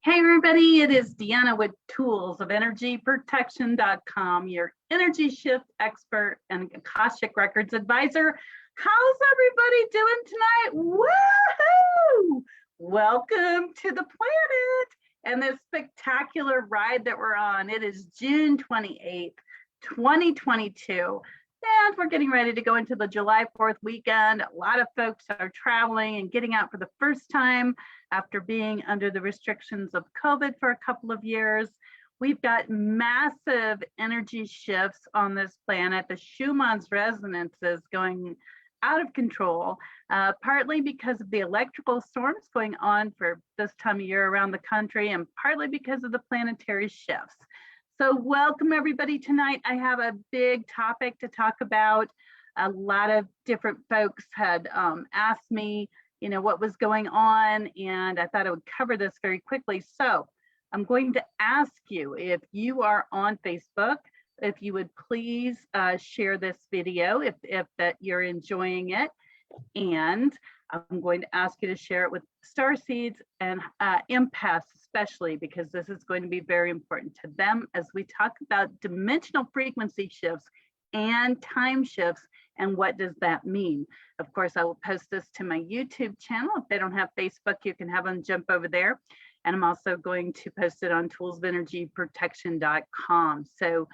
Hey everybody, it is Deanna with Tools of EnergyProtection.com, your energy shift expert and Akashic Records advisor. How's everybody doing tonight? Woohoo! Welcome to the planet and this spectacular ride that we're on. It is June 28th, 2022. And we're getting ready to go into the July 4th weekend. A lot of folks are traveling and getting out for the first time after being under the restrictions of COVID for a couple of years. We've got massive energy shifts on this planet. The Schumann's resonance is going out of control, partly because of the electrical storms going on for this time of year around the country, and partly because of the planetary shifts. So welcome everybody tonight. I have a big topic to talk about. A lot of different folks had asked me, what was going on, and I thought I would cover this very quickly. So I'm going to ask you, if you are on Facebook, if you would please share this video if that you're enjoying it. And I'm going to ask you to share it with Starseeds and Empaths, especially because this is going to be very important to them as we talk about dimensional frequency shifts and time shifts and what does that mean. Of course, I will post this to my YouTube channel. If they don't have Facebook, you can have them jump over there. And I'm also going to post it on toolsofenergyprotection.com. So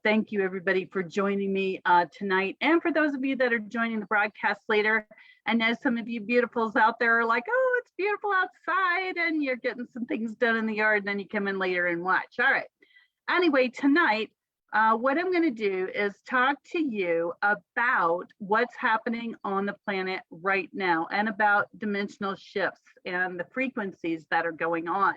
thank you everybody for joining me tonight. And for those of you that are joining the broadcast later, I know some of you beautifuls out there are like, oh, it's beautiful outside and you're getting some things done in the yard, and then you come in later and watch. All right. Anyway, tonight, what I'm going to do is talk to you about what's happening on the planet right now and about dimensional shifts and the frequencies that are going on.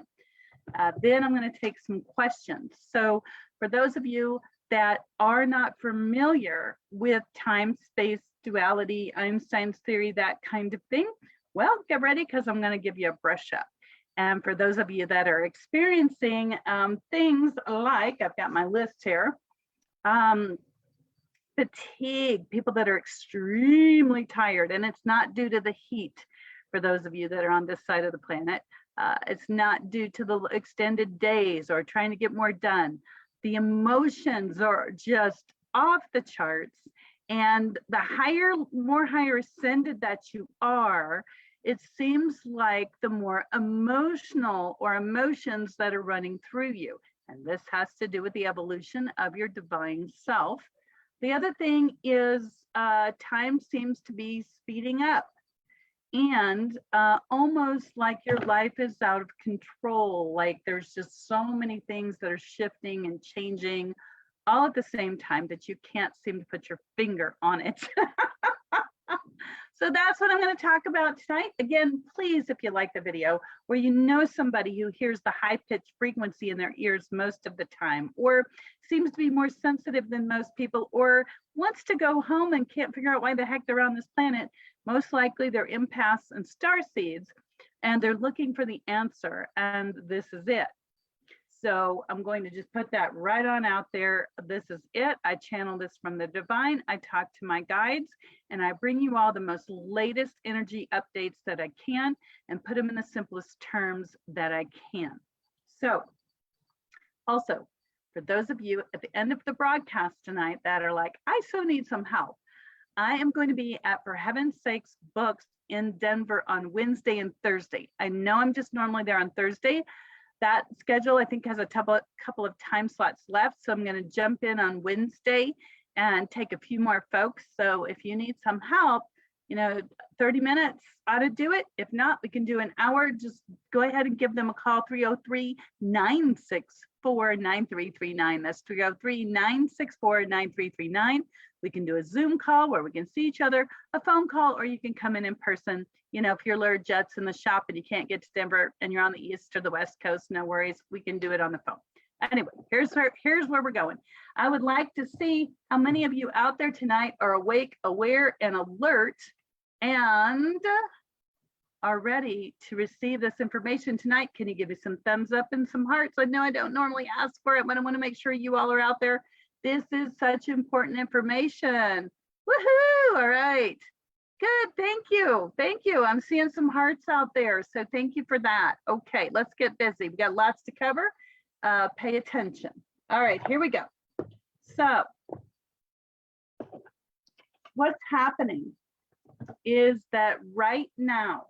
Then I'm going to take some questions. So for those of you that are not familiar with time-space duality, Einstein's theory, that kind of thing, well, get ready because I'm going to give you a brush up. And for those of you that are experiencing things like, I've got my list here, fatigue, people that are extremely tired, and it's not due to the heat for those of you that are on this side of the planet. It's not due to the extended days or trying to get more done. The emotions are just off the charts, and the more higher ascended that you are, it seems like the more emotional or emotions that are running through you. And this has to do with the evolution of your divine self. The other thing is time seems to be speeding up, and almost like your life is out of control. Like there's just so many things that are shifting and changing all at the same time that you can't seem to put your finger on it. So that's what I'm going to talk about tonight. Again, please, if you like the video, where you know somebody who hears the high-pitched frequency in their ears most of the time, or seems to be more sensitive than most people, or wants to go home and can't figure out why the heck they're on this planet, most likely they're empaths and starseeds, and they're looking for the answer, and this is it. So I'm going to just put that right on out there. This is it. I channel this from the divine. I talk to my guides, and I bring you all the most latest energy updates that I can and put them in the simplest terms that I can. So also, for those of you at the end of the broadcast tonight that are like, I so need some help, I am going to be at For Heaven's Sakes Books in Denver on Wednesday and Thursday. I know I'm just normally there on Thursday. That schedule, I think, has a couple of time slots left. So I'm going to jump in on Wednesday and take a few more folks. So if you need some help, 30 minutes ought to do it. If not, we can do an hour. Just go ahead and give them a call, 303-964-9339. That's 303-964-9339. We can do a Zoom call where we can see each other, a phone call, or you can come in person. If your Learjet's in the shop and you can't get to Denver and you're on the East or the West Coast, no worries, we can do it on the phone. Anyway, here's where we're going. I would like to see how many of you out there tonight are awake, aware, and alert, and are ready to receive this information tonight. Can you give me some thumbs up and some hearts? I know I don't normally ask for it, but I want to make sure you all are out there. This is such important information. Woohoo! All right. Good, thank you. Thank you. I'm seeing some hearts out there, so thank you for that. Okay, let's get busy. We got lots to cover. Pay attention. All right, here we go. So what's happening is that right now,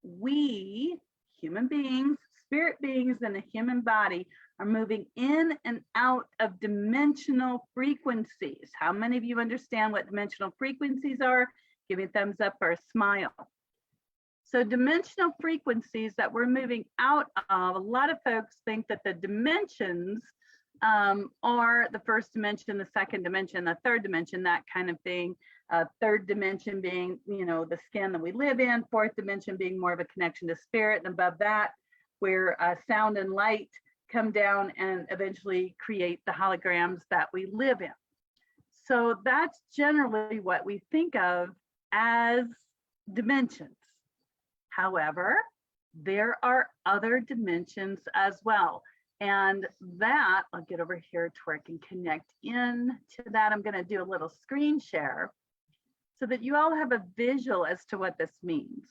we, human beings, spirit beings in a human body, are moving in and out of dimensional frequencies. How many of you understand what dimensional frequencies are? Give me a thumbs up or a smile. So dimensional frequencies that we're moving out of, a lot of folks think that the dimensions are the first dimension, the second dimension, the third dimension, that kind of thing. Third dimension being, you know, the skin that we live in. Fourth dimension being more of a connection to spirit. And above that, where sound and light come down and eventually create the holograms that we live in. So that's generally what we think of as dimensions. However, there are other dimensions as well. And that, I'll get over here to where I can connect in to that. I'm going to do a little screen share so that you all have a visual as to what this means.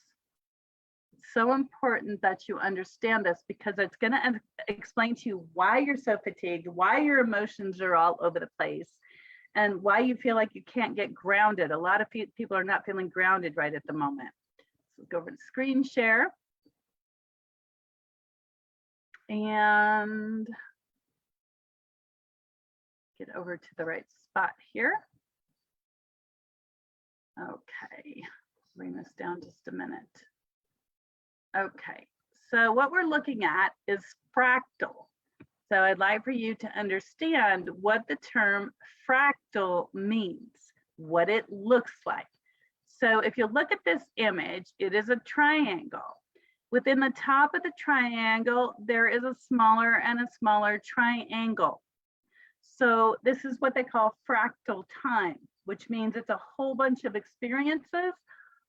It's so important that you understand this because it's going to explain to you why you're so fatigued, why your emotions are all over the place, and why you feel like you can't get grounded. A lot of people are not feeling grounded right at the moment. So go over to screen share. And get over to the right spot here. Okay, bring this down just a minute. Okay, so what we're looking at is fractal. So I'd like for you to understand what the term fractal means, what it looks like. So if you look at this image, it is a triangle. Within the top of the triangle, there is a smaller and a smaller triangle. So this is what they call fractal time, which means it's a whole bunch of experiences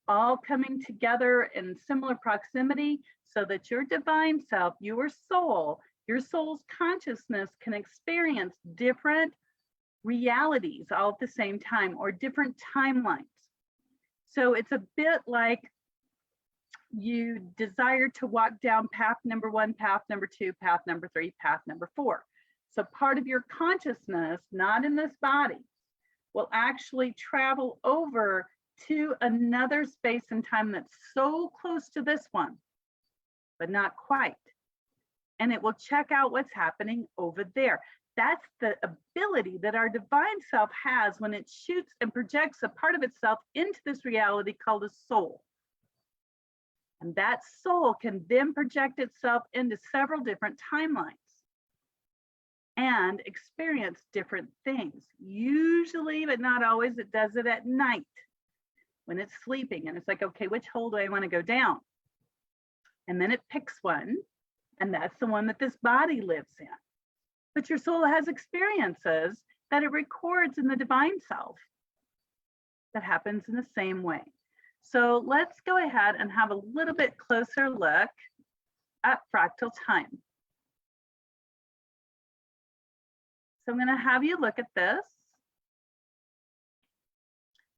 all coming together in similar proximity so that your divine self, your soul's consciousness can experience different realities all at the same time or different timelines. So it's a bit like you desire to walk down path number 1, path number 2, path number 3, path number 4. So part of your consciousness, not in this body, will actually travel over to another space and time that's so close to this one, but not quite. And it will check out what's happening over there. That's the ability that our divine self has when it shoots and projects a part of itself into this reality called a soul. And that soul can then project itself into several different timelines and experience different things. Usually, but not always, it does it at night when it's sleeping. And it's like, okay, which hole do I want to go down? And then it picks one, and that's the one that this body lives in. But your soul has experiences that it records in the divine self that happens in the same way. So let's go ahead and have a little bit closer look at fractal time. So I'm going to have you look at this.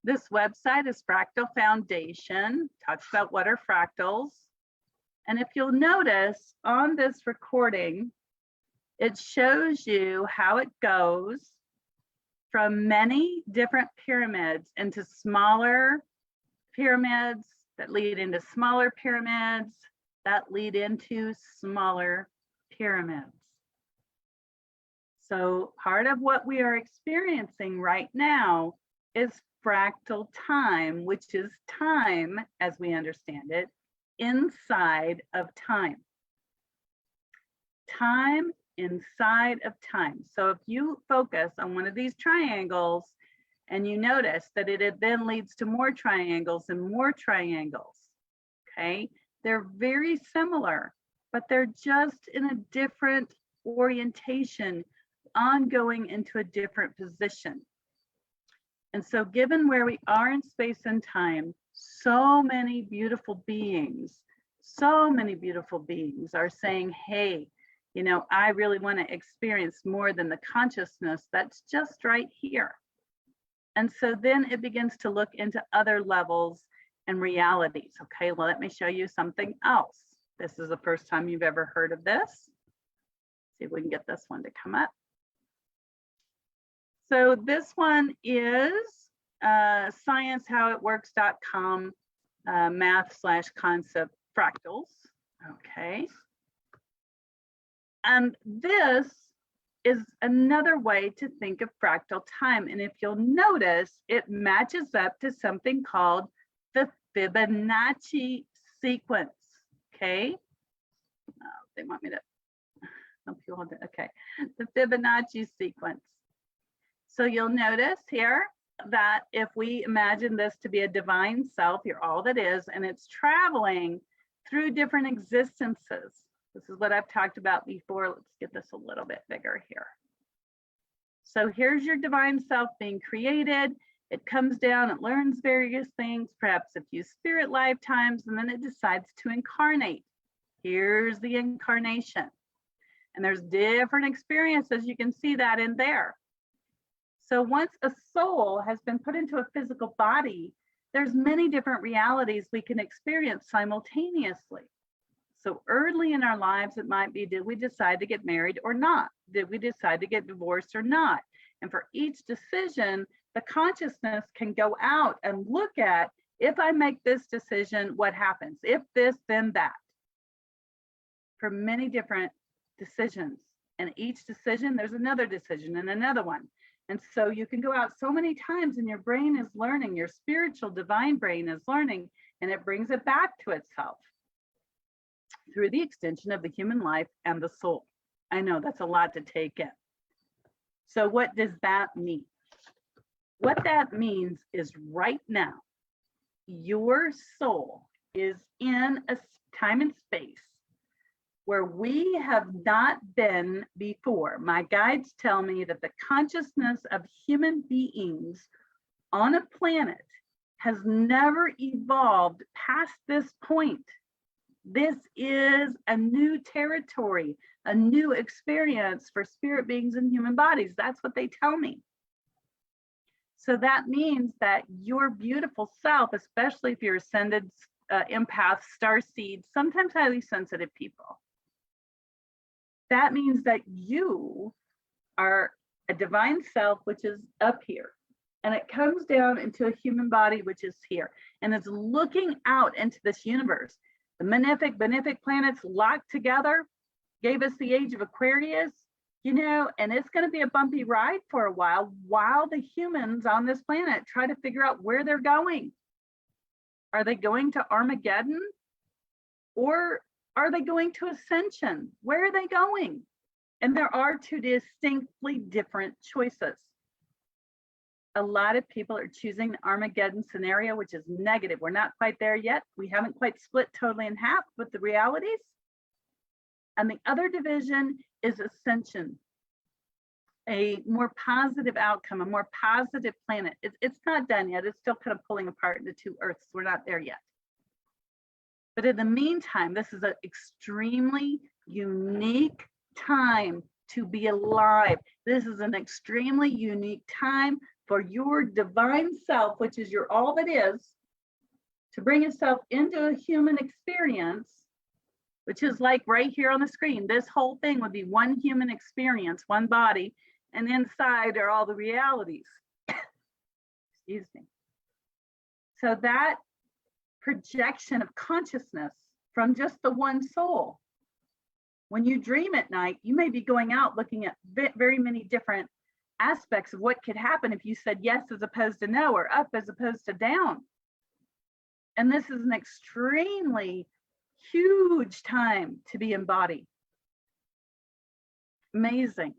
This website is Fractal Foundation, talks about what are fractals. And if you'll notice on this recording, it shows you how it goes from many different pyramids into smaller pyramids that lead into smaller pyramids that lead into smaller pyramids. So part of what we are experiencing right now is fractal time, which is time, as we understand it, inside of time. Time inside of time. So if you focus on one of these triangles and you notice that it then leads to more triangles and more triangles, okay? They're very similar, but they're just in a different orientation, ongoing into a different position. And so given where we are in space and time, so many beautiful beings are saying, hey, you know, I really want to experience more than the consciousness that's just right here. And so then it begins to look into other levels and realities. Okay, well, let me show you something else. This is the first time you've ever heard of this. See if we can get this one to come up. So this one is sciencehowitworks.com math/concept fractals. Okay. And this is another way to think of fractal time. And if you'll notice, it matches up to something called the Fibonacci sequence. Okay. They want me to, okay. The Fibonacci sequence. So you'll notice here that if we imagine this to be a divine self, you're all that is, and it's traveling through different existences. This is what I've talked about before. Let's get this a little bit bigger here. So here's your divine self being created. It comes down, it learns various things, perhaps a few spirit lifetimes, and then it decides to incarnate. Here's the incarnation. And there's different experiences. You can see that in there. So once a soul has been put into a physical body, there's many different realities we can experience simultaneously. So early in our lives, it might be, did we decide to get married or not? Did we decide to get divorced or not? And for each decision, the consciousness can go out and look at, if I make this decision, what happens? If this, then that. For many different decisions. And each decision, there's another decision and another one. And so you can go out so many times and your brain is learning, your spiritual divine brain is learning, and it brings it back to itself through the extension of the human life and the soul. I know that's a lot to take in. So what does that mean? What that means is right now, your soul is in a time and space where we have not been before. My guides tell me that the consciousness of human beings on a planet has never evolved past this point. This is a new territory, a new experience for spirit beings and human bodies. That's what they tell me. So that means that your beautiful self, especially if you're ascended empaths, starseeds, sometimes highly sensitive people, that means that you are a divine self, which is up here, and it comes down into a human body, which is here, and it's looking out into this universe. The benefic planets locked together gave us the age of Aquarius, you know, and it's going to be a bumpy ride for a while the humans on this planet try to figure out where they're going. Are they going to Armageddon, or are they going to Ascension? Where are they going? And there are two distinctly different choices. A lot of people are choosing the Armageddon scenario, which is negative. We're not quite there yet. We haven't quite split totally in half with the realities. And the other division is Ascension, a more positive outcome, a more positive planet. It's not done yet. It's still kind of pulling apart into two Earths. We're not there yet. But in the meantime, this is an extremely unique time to be alive. This is an extremely unique time for your divine self, which is your all that is, to bring itself into a human experience, which is like right here on the screen. This whole thing would be one human experience, one body, and inside are all the realities. Excuse me. So that projection of consciousness from just the one soul. When you dream at night, you may be going out looking at very many different aspects of what could happen if you said yes as opposed to no, or up as opposed to down. And this is an extremely huge time to be embodied. Amazing.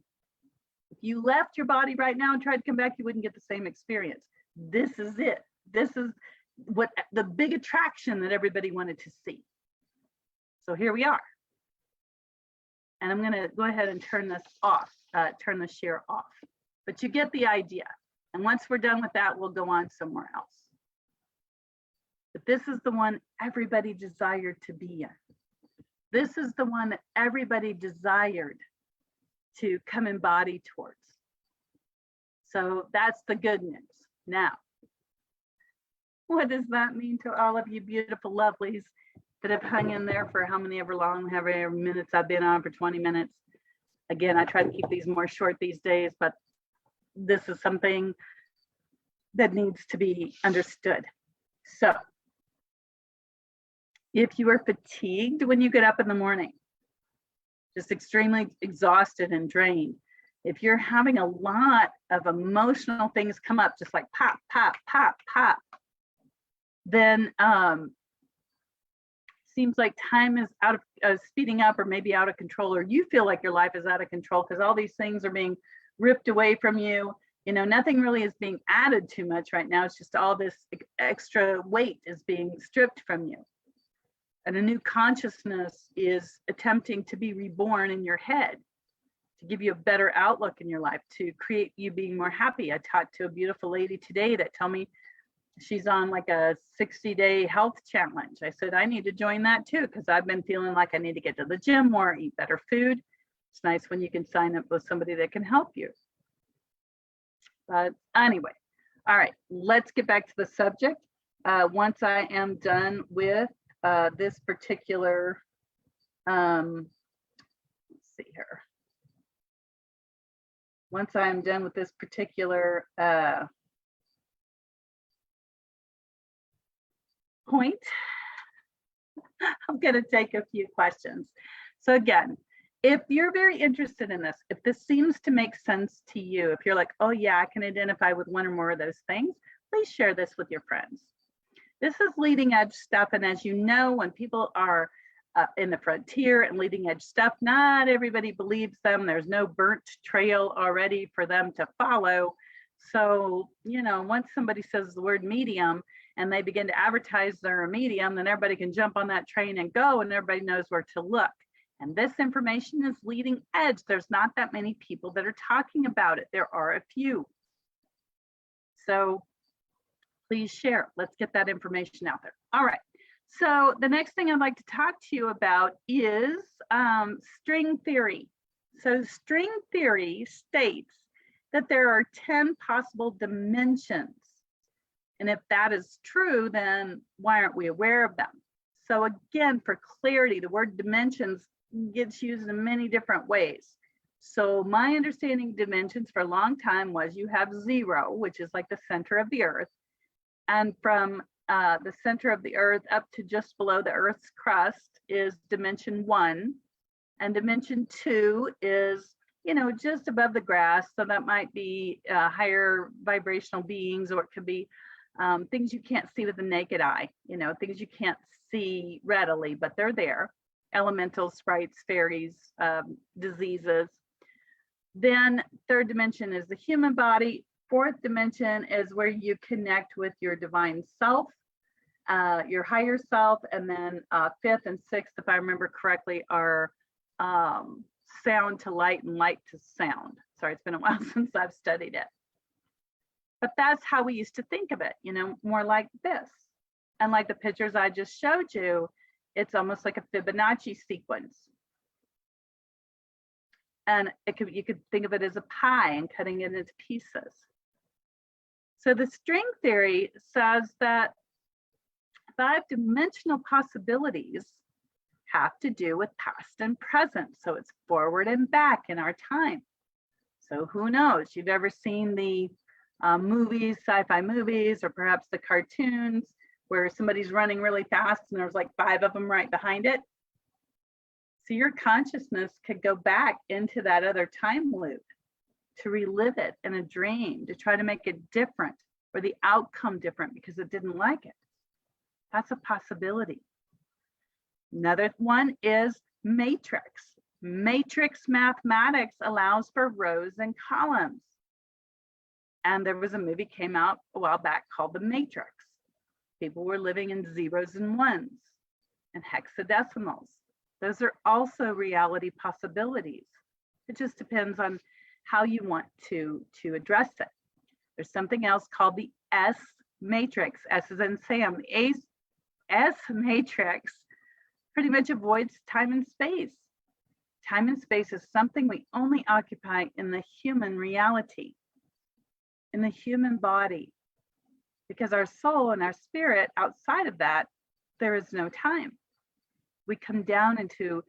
If you left your body right now and tried to come back, you wouldn't get the same experience. This is it. This is what the big attraction that everybody wanted to see. So here we are. And I'm going to go ahead and turn this off, turn the share off. But you get the idea. And once we're done with that, we'll go on somewhere else. But this is the one everybody desired to be in. This is the one that everybody desired to come embody towards. So that's the good news. Now, what does that mean to all of you beautiful lovelies that have hung in there for however minutes I've been on, for 20 minutes? Again, I try to keep these more short these days, but this is something that needs to be understood. So, if you are fatigued when you get up in the morning, just extremely exhausted and drained, if you're having a lot of emotional things come up, just like pop, pop, pop, pop, then seems like time is out of speeding up, or maybe out of control, or you feel like your life is out of control because all these things are being ripped away from you. You know, nothing really is being added too much right now. It's just all this extra weight is being stripped from you. And a new consciousness is attempting to be reborn in your head, to give you a better outlook in your life, to create you being more happy. I talked to a beautiful lady today that told me she's on like a 60-day health challenge. I said, I need to join that too, because I've been feeling like I need to get to the gym more, eat better food. It's nice when you can sign up with somebody that can help you. But anyway, all right, let's get back to the subject. Once I am done with this particular, let's see here. Once I'm done with this particular point, I'm going to take a few questions. So again, if you're very interested in this, if this seems to make sense to you, if you're like, oh yeah, I can identify with one or more of those things, please share this with your friends. This is leading edge stuff. And as you know, when people are in the frontier and leading edge stuff, not everybody believes them. There's no burnt trail already for them to follow. So, you know, once somebody says the word medium and they begin to advertise they're a medium, then everybody can jump on that train and go, and everybody knows where to look. And this information is leading edge. There's not that many people that are talking about it. There are a few. So please share. Let's get that information out there. All right. So the next thing I'd like to talk to you about is string theory. So string theory states that there are 10 possible dimensions. And if that is true, then why aren't we aware of them? So again, for clarity, the word dimensions gets used in many different ways. So my understanding of dimensions for a long time was you have 0, which is like the center of the earth. And from the center of the earth up to just below the earth's crust is dimension 1. And dimension 2 is, you know, just above the grass. So that might be higher vibrational beings, or it could be things you can't see with the naked eye, you know, things you can't see readily, but they're there. Elementals, sprites, fairies, diseases. Then third dimension is the human body. Fourth dimension is where you connect with your divine self, your higher self. And then fifth and sixth, if I remember correctly, are sound to light and light to sound. Sorry, it's been a while since I've studied it. But that's how we used to think of it, you know, more like this. And like the pictures I just showed you, it's almost like a Fibonacci sequence. And you could think of it as a pie and cutting it into pieces. So the string theory says that 5-dimensional possibilities have to do with past and present. So it's forward and back in our time. So who knows? You've ever seen the movies, sci-fi movies, or perhaps the cartoons where somebody's running really fast and there's like 5 of them right behind it. So your consciousness could go back into that other time loop to relive it in a dream, to try to make it different or the outcome different because it didn't like it. That's a possibility. Another one is matrix. Matrix mathematics allows for rows and columns. And there was a movie came out a while back called The Matrix. People were living in zeros and ones and hexadecimals. Those are also reality possibilities. It just depends on how you want to address it. There's something else called the S matrix. S is in Sam. The S matrix pretty much avoids time and space. Time and space is something we only occupy in the human reality, in the human body. because our soul and our spirit, outside of that, there is no time. We come down into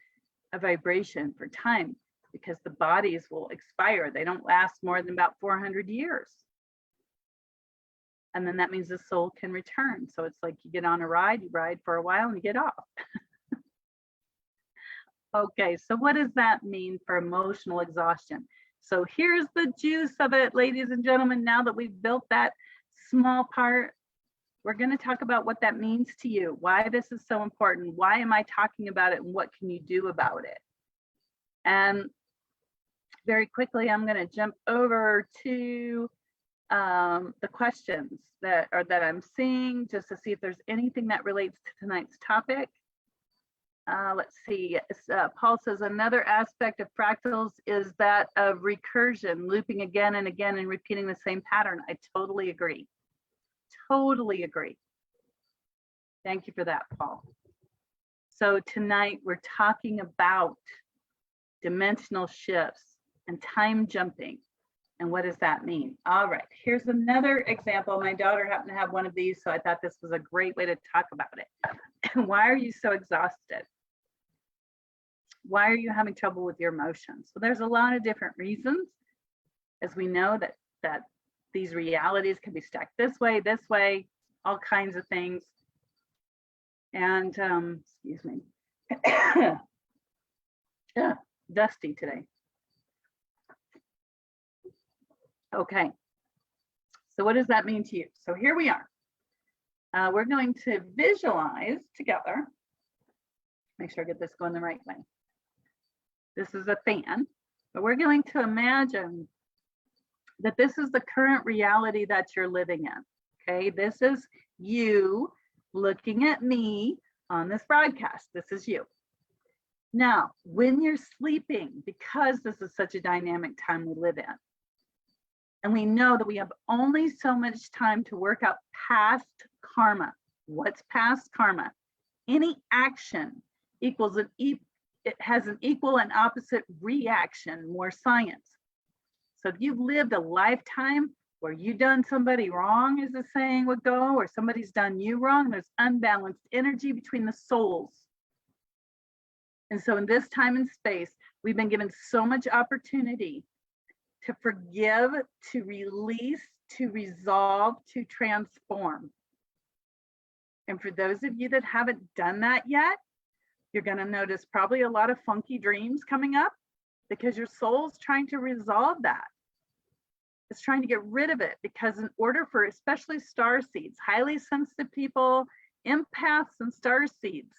a vibration for time because the bodies will expire. They don't last more than about 400 years. And then that means the soul can return. So it's like you get on a ride, you ride for a while and you get off. Okay, so what does that mean for emotional exhaustion? So here's the juice of it, ladies and gentlemen. Now that we've built that small part, we're going to talk about what that means to you, why this is so important, why am I talking about it, and what can you do about it? And very quickly, I'm going to jump over to the questions that I'm seeing, just to see if there's anything that relates to tonight's topic. Let's see. Paul says another aspect of fractals is that of recursion, looping again and again and repeating the same pattern. I totally agree. Totally agree. Thank you for that, Paul. So tonight we're talking about dimensional shifts and time jumping. And what does that mean? All right, here's another example. My daughter happened to have one of these, so I thought this was a great way to talk about it. Why are you so exhausted? Why are you having trouble with your emotions? So there's a lot of different reasons, as we know that these realities can be stacked this way, all kinds of things. And excuse me, yeah, dusty today. Okay, so what does that mean to you? So here we are. We're going to visualize together. Make sure I get this going the right way. This is a fan, but we're going to imagine that this is the current reality that you're living in. Okay, this is you looking at me on this broadcast. This is you. Now, when you're sleeping, because this is such a dynamic time we live in, and we know that we have only so much time to work out past karma. What's past karma? Any action equals it has an equal and opposite reaction, more science. So if you've lived a lifetime where you've done somebody wrong, as the saying would go, or somebody's done you wrong, there's unbalanced energy between the souls. And so in this time and space, we've been given so much opportunity to forgive, to release, to resolve, to transform. And for those of you that haven't done that yet, you're going to notice probably a lot of funky dreams coming up because your soul's trying to resolve that. It's trying to get rid of it, because in order for especially starseeds, highly sensitive people, empaths and starseeds,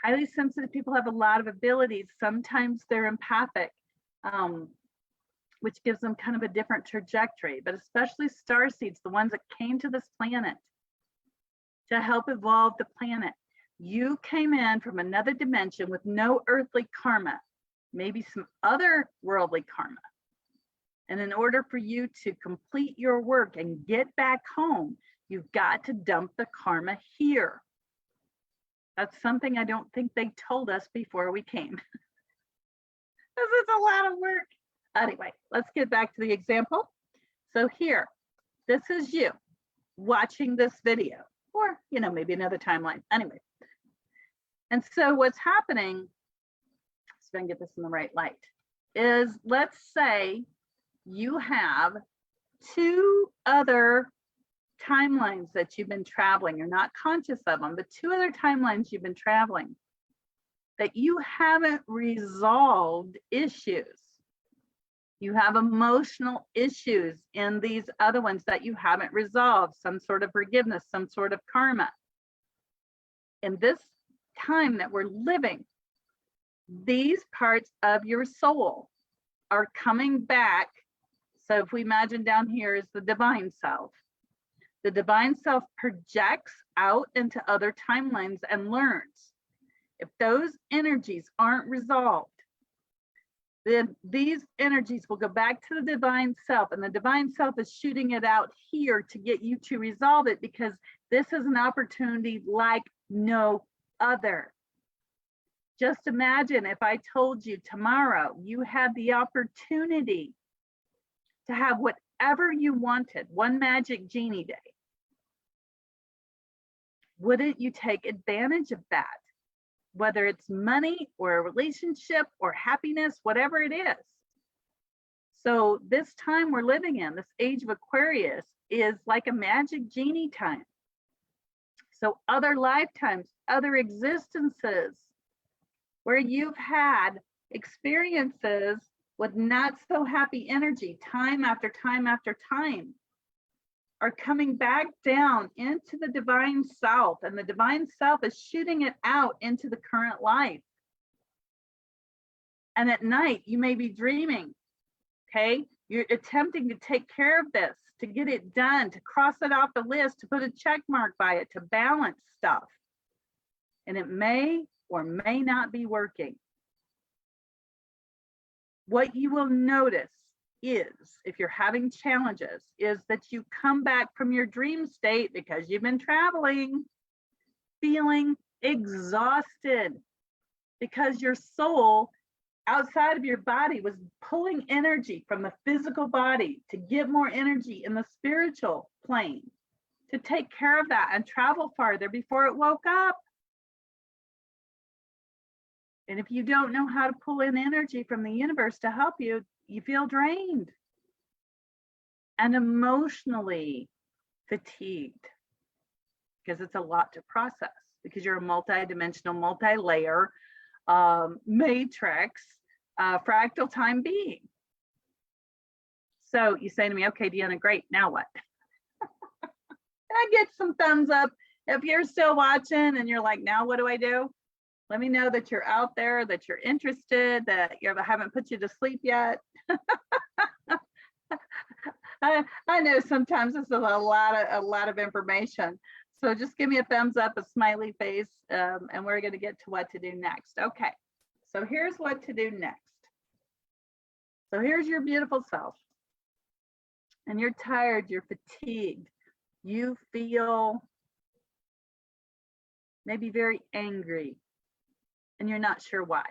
highly sensitive people have a lot of abilities. Sometimes they're empathic, which gives them kind of a different trajectory, but especially starseeds, the ones that came to this planet to help evolve the planet. You came in from another dimension with no earthly karma, maybe some other worldly karma. And in order for you to complete your work and get back home, you've got to dump the karma here. That's something I don't think they told us before we came. This is a lot of work. Anyway, let's get back to the example. So here, this is you watching this video, or maybe another timeline. Anyway, and so what's happening, so I can get this in the right light, is let's say you have two other timelines that you've been traveling. You're not conscious of them, but two other timelines you've been traveling that you haven't resolved issues. You have emotional issues in these other ones that you haven't resolved, some sort of forgiveness, some sort of karma. In this time that we're living, these parts of your soul are coming back. So if we imagine down here is the divine self. The divine self projects out into other timelines and learns. If those energies aren't resolved, then these energies will go back to the divine self, and the divine self is shooting it out here to get you to resolve it, because this is an opportunity like no other. Just imagine if I told you tomorrow you had the opportunity to have whatever you wanted, one magic genie day, wouldn't you take advantage of that? Whether it's money or a relationship or happiness, whatever it is. So this time we're living in, this age of Aquarius, is like a magic genie time. So other lifetimes, other existences where you've had experiences with not so happy energy time after time after time are coming back down into the divine self, and the divine self is shooting it out into the current life. And at night you may be dreaming, okay? You're attempting to take care of this, to get it done, to cross it off the list, to put a check mark by it, to balance stuff. And it may or may not be working. What you will notice is, if you're having challenges, is that you come back from your dream state because you've been traveling, feeling exhausted, because your soul outside of your body was pulling energy from the physical body to give more energy in the spiritual plane, to take care of that and travel farther before it woke up. And if you don't know how to pull in energy from the universe to help you, you feel drained and emotionally fatigued, because it's a lot to process, because you're a multi-dimensional, multi-layer matrix, fractal time being. So you say to me, okay, Deanna, great, now what? Can I get some thumbs up if you're still watching and you're like, now what do I do? Let me know that you're out there, that you're interested, that you haven't put you to sleep yet. I know sometimes this is a lot of information. So just give me a thumbs up, a smiley face, and we're going to get to what to do next. Okay, so here's what to do next. So here's your beautiful self. And you're tired, you're fatigued. You feel maybe very angry, and you're not sure why.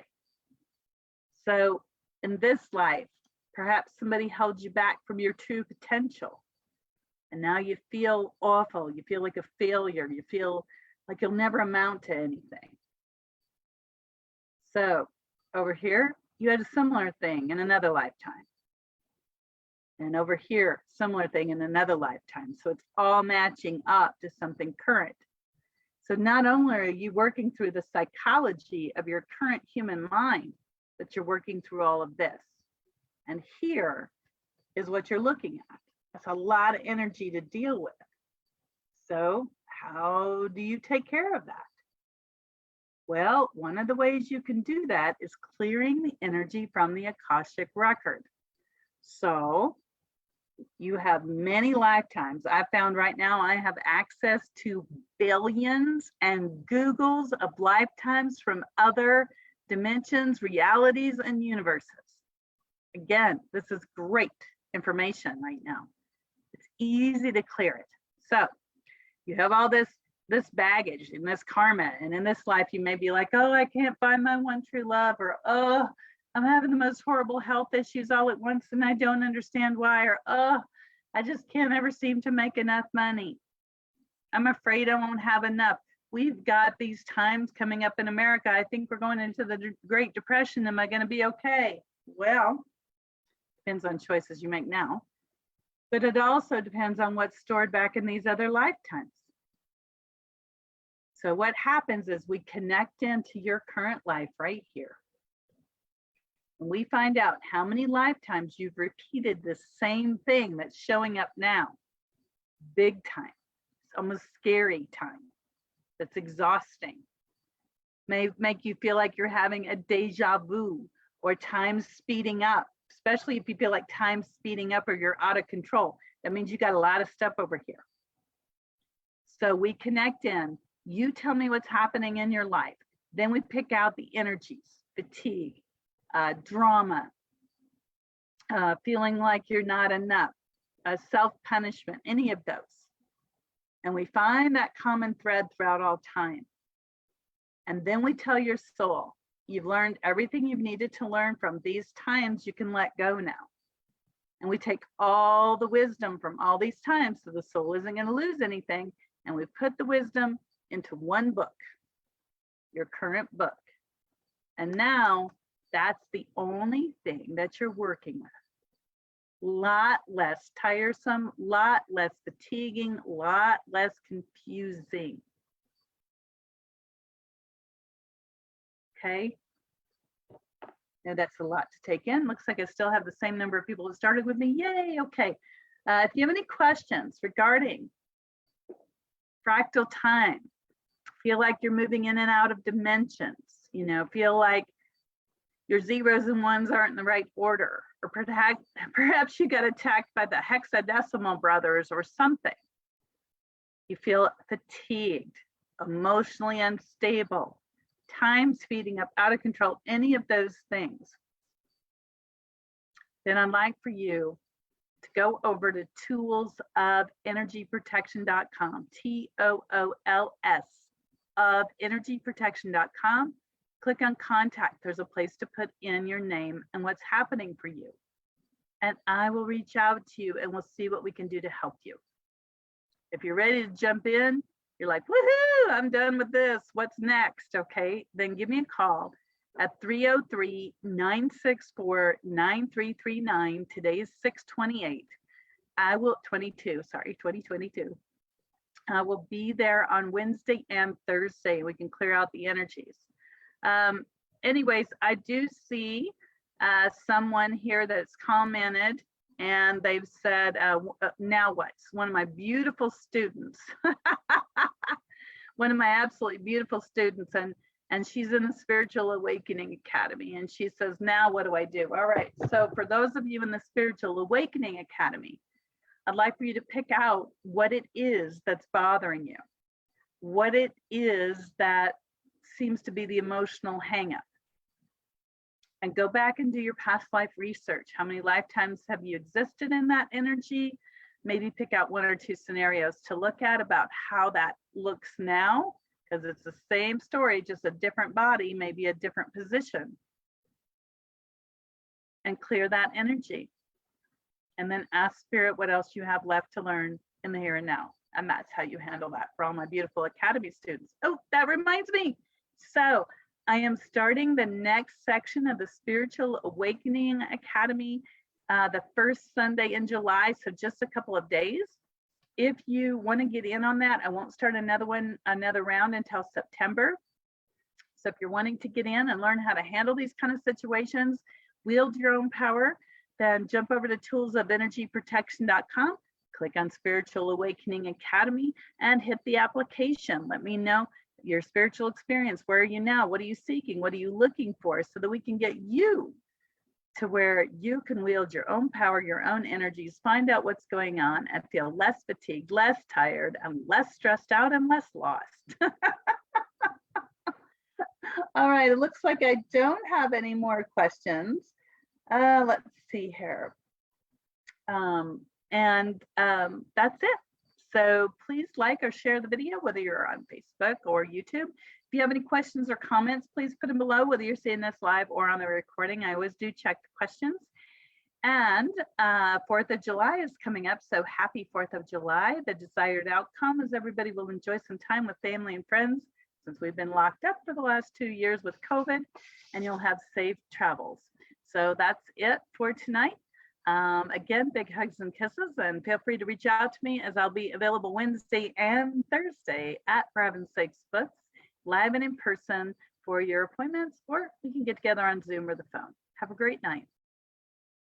So in this life, perhaps somebody held you back from your true potential. And now you feel awful. You feel like a failure. You feel like you'll never amount to anything. So over here, you had a similar thing in another lifetime. And over here, similar thing in another lifetime. So it's all matching up to something current. So not only are you working through the psychology of your current human mind, but you're working through all of this. And here is what you're looking at. That's a lot of energy to deal with. So how do you take care of that? Well, one of the ways you can do that is clearing the energy from the Akashic record. So you have many lifetimes. I found right now I have access to billions and Googles of lifetimes from other dimensions, realities, and universes. Again, this is great information right now. It's easy to clear it. So you have all this baggage and this karma, and in this life you may be like, oh, I can't find my one true love, or oh, I'm having the most horrible health issues all at once and I don't understand why, or oh, I just can't ever seem to make enough money. I'm afraid I won't have enough. We've got these times coming up in America. I think we're going into the Great Depression. Am I going to be okay? Well, depends on choices you make now, but it also depends on what's stored back in these other lifetimes. So what happens is we connect into your current life right here. And we find out how many lifetimes you've repeated the same thing that's showing up now. Big time. It's almost scary time. That's exhausting. May make you feel like you're having a deja vu, or time speeding up, especially if you feel like time's speeding up or you're out of control. That means you got a lot of stuff over here. So we connect in. You tell me what's happening in your life. Then we pick out the energies, fatigue, drama, feeling like you're not enough, self-punishment, any of those. And we find that common thread throughout all time. And then we tell your soul, you've learned everything you've needed to learn from these times, you can let go now. And we take all the wisdom from all these times, so the soul isn't going to lose anything, and we put the wisdom into one book, your current book. And now that's the only thing that you're working with. Lot less tiresome, lot less fatiguing, lot less confusing. Okay. Now that's a lot to take in. Looks like I still have the same number of people that started with me. Yay. Okay. If you have any questions regarding fractal time, feel like you're moving in and out of dimensions, you know, feel like your zeros and ones aren't in the right order, or perhaps you got attacked by the hexadecimal brothers or something. You feel fatigued, emotionally unstable, time speeding up, out of control, any of those things, then I'd like for you to go over to toolsofenergyprotection.com, TOOLS of energyprotection.com. Click on contact. There's a place to put in your name and what's happening for you. And I will reach out to you and we'll see what we can do to help you. If you're ready to jump in, you're like, woohoo, I'm done with this. What's next? Okay, then give me a call at 303-964-9339. Today is 6/28. 2022. I will be there on Wednesday and Thursday. We can clear out the energies. Anyways, I do see someone here that's commented and they've said, now what? One of my beautiful students, one of my absolutely beautiful students, and she's in the Spiritual Awakening Academy, and she says, now what do I do? All right, so for those of you in the Spiritual Awakening Academy, I'd like for you to pick out what it is that's bothering you, what it is that seems to be the emotional hangup. And go back and do your past life research. How many lifetimes have you existed in that energy? Maybe pick out one or two scenarios to look at about how that looks now, because it's the same story, just a different body, maybe a different position. And clear that energy. And then ask Spirit what else you have left to learn in the here and now. And that's how you handle that for all my beautiful Academy students. Oh, that reminds me. So I am starting the next section of the Spiritual Awakening Academy the first Sunday in July, so just a couple of days. If you want to get in on that, I won't start another round until September. So if you're wanting to get in and learn how to handle these kind of situations, wield your own power, then jump over to toolsofenergyprotection.com, click on Spiritual Awakening Academy, and hit the application. Let me know your spiritual experience. Where are you now? What are you seeking? What are you looking for? So that we can get you to where you can wield your own power, your own energies, find out what's going on, and feel less fatigued, less tired, and less stressed out, and less lost. All right, it looks like I don't have any more questions. Let's see here. That's it. So please like or share the video, whether you're on Facebook or YouTube. If you have any questions or comments, please put them below, whether you're seeing this live or on the recording. I always do check the questions. And 4th of July is coming up, so happy 4th of July. The desired outcome is everybody will enjoy some time with family and friends, since we've been locked up for the last 2 years with COVID, and you'll have safe travels. So that's it for tonight. Again, big hugs and kisses, and feel free to reach out to me, as I'll be available Wednesday and Thursday at For Heaven's Sakes Books, live and in person for your appointments, or we can get together on Zoom or the phone. Have a great night.